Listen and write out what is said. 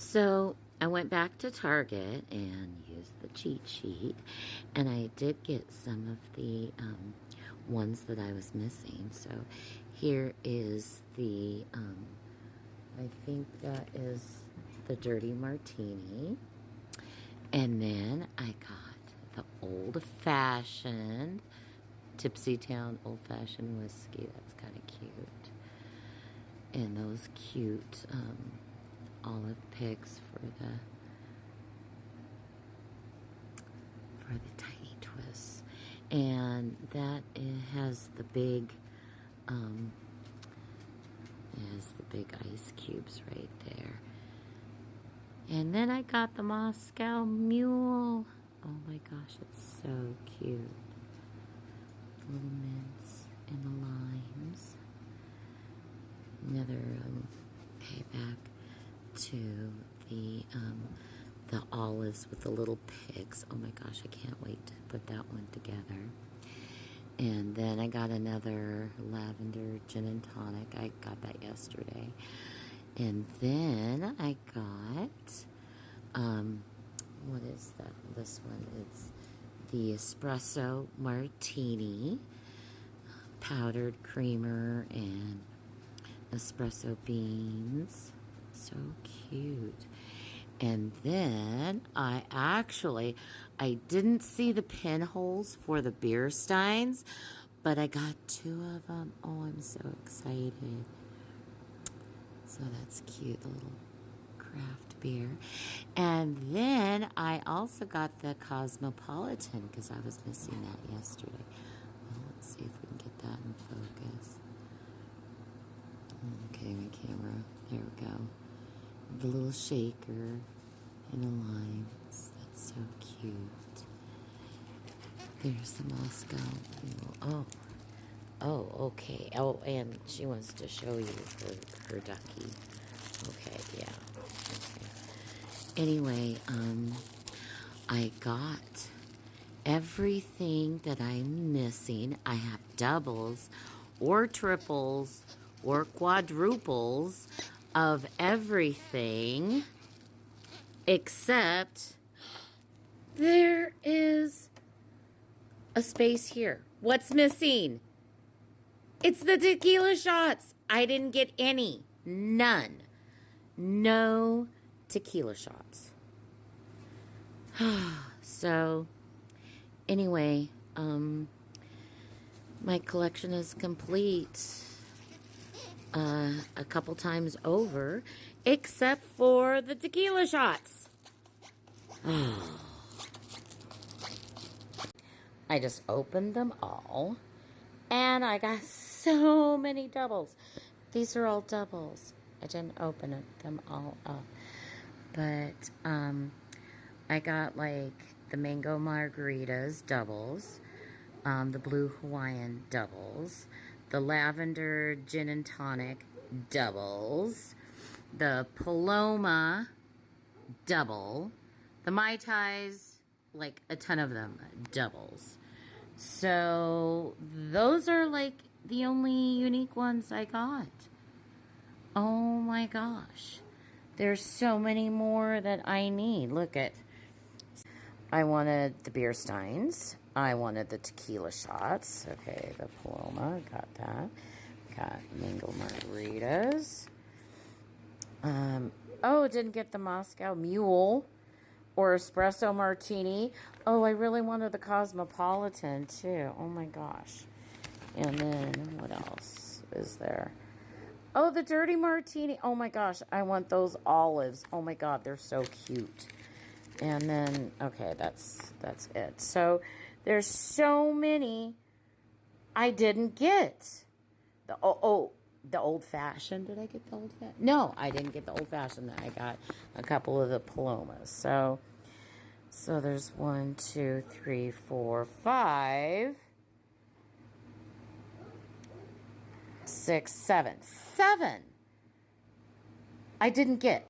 So I went back to Target and used the cheat sheet, and I did get some of the ones that I was missing. So here is the, I think that is the Dirty Martini. And then I got the old-fashioned Tipsy Town old-fashioned whiskey. That's kind of cute. And those cute olive picks for the tiny twists. And that it has the big ice cubes right there. And then I got the Moscow Mule. Oh my gosh, it's so cute. Little mints and the limes. Another, okay, back to the olives with the little pigs. Oh my gosh, I can't wait to put that one together. And then I got another lavender gin and tonic. I got that yesterday. And then I got, what is that? This one, it's the espresso martini, powdered creamer and espresso beans. So cute. And then I didn't see the pinholes for the beer steins, but I got 2 of them. Oh, I'm so excited. So that's cute, the little craft beer. And then I also got the Cosmopolitan because I was missing that yesterday. Well, let's see if we can get that in focus. Okay, my camera. There we go. The little shaker and the limes. That's so cute. There's the Moscow. Oh, okay. Oh, and she wants to show you her ducky. Okay, yeah. Okay. Anyway, I got everything that I'm missing. I have doubles or triples or quadruples of everything except there is a space here. What's missing? It's the tequila shots. I didn't get any. None. No tequila shots. So, anyway, my collection is complete a couple times over, except for the tequila shots. I just opened them all, and I got so many doubles. These are all doubles. I didn't open them all up. But I got like the mango margaritas doubles, the blue Hawaiian doubles, the lavender gin and tonic doubles, the Paloma double, the Mai Tais, like a ton of them, doubles. So those are like the only unique ones I got. Oh my gosh. There's so many more that I need. Look at. I wanted the beer steins. I wanted the tequila shots. Okay, the Paloma. Got that. Got mango margaritas. Oh, didn't get the Moscow Mule or espresso martini. Oh, I really wanted the Cosmopolitan too. Oh my gosh. And then what else is there? Oh, the Dirty Martini. Oh my gosh, I want those olives. Oh my god, they're so cute. And then, okay, that's it. So there's so many I didn't get. The old fashioned. Did I get the old fashioned? No, I didn't get the old fashioned. I got a couple of the Palomas. So there's 1, 2, 3, 4, 5, 6, 7. 7 I didn't get.